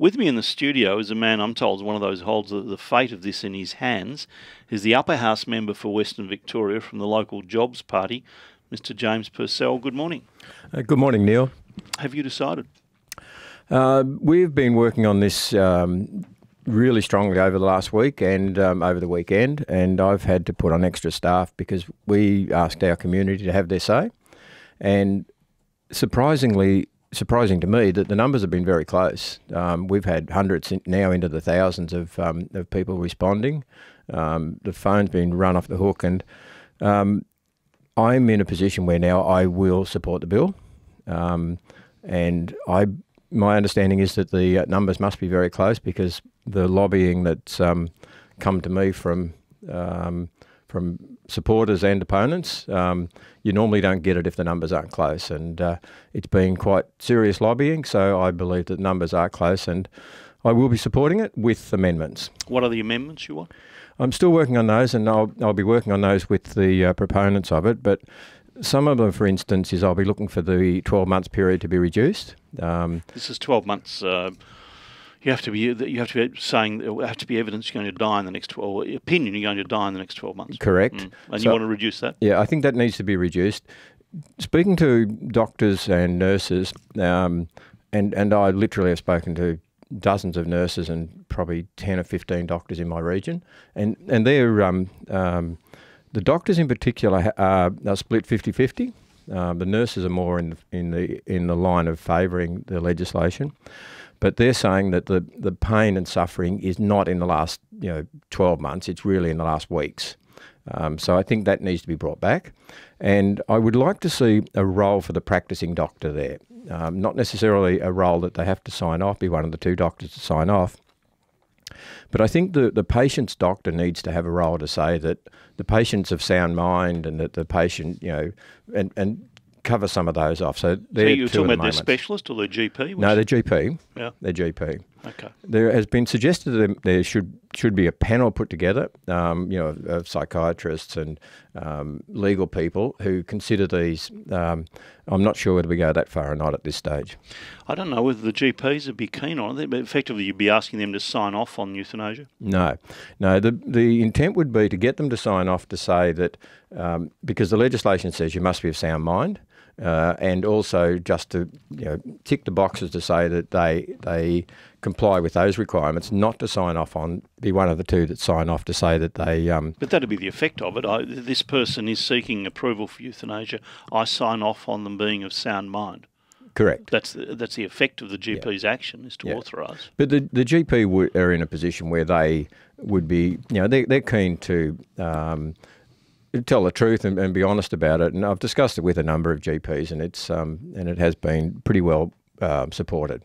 With me in the studio is a man I'm told is one of those who holds the fate of this in his hands. He's the Upper House member for Western Victoria from the local Jobs Party, Mr. James Purcell. Good morning. Good morning, Neil. Have you decided? We've been working on this really strongly over the last week and over the weekend, and I've had to put on extra staff because we asked our community to have their say. And surprising to me that the numbers have been very close. We've had hundreds now into the thousands of people responding. The phone's been run off the hook, and I'm in a position where now I will support the bill. My understanding is that the numbers must be very close because the lobbying that's come to me from supporters and opponents, you normally don't get it if the numbers aren't close, and it's been quite serious lobbying, so I believe that the numbers are close, and I will be supporting it with amendments. What are the amendments you want? I'm still working on those, and I'll be working on those with the proponents of it, but some of them, for instance, is I'll be looking for the 12 months period to be reduced. This is 12 months. You have to be saying there have to be evidence you're going to die in the next 12, or opinion you're going to die in the next 12 months. Correct. And you want to reduce that? Yeah, I think that needs to be reduced. Speaking to doctors and nurses, and I literally have spoken to dozens of nurses and probably 10 or 15 doctors in my region, and they're the doctors in particular are split 50-50. The nurses are more in the line of favouring the legislation, but they're saying that the pain and suffering is not in the last 12 months. It's really in the last weeks. So I think that needs to be brought back, and I would like to see a role for the practicing doctor there. Not necessarily a role that they have to sign off, be one of the two doctors to sign off. But I think the patient's doctor needs to have a role to say that the patient's of sound mind and that the patient, and cover some of those off. So you're talking about their specialist or their GP? No, their GP. Yeah. Their GP. Okay. There has been suggested that there should be a panel put together, of psychiatrists and legal people who consider these. I'm not sure whether we go that far or not at this stage. I don't know whether the GPs would be keen on it, but effectively you'd be asking them to sign off on euthanasia? No. The intent would be to get them to sign off to say that, because the legislation says you must be of sound mind, and also just to tick the boxes to say that they comply with those requirements, not to sign off on, be one of the two that sign off to say that they... But that'd be the effect of it. This person is seeking approval for euthanasia. I sign off on them being of sound mind. Correct. That's the effect of the GP's action, is to authorise. But the GP are in a position where they would be, they're keen to tell the truth and be honest about it. And I've discussed it with a number of GPs, and it has been pretty well supported.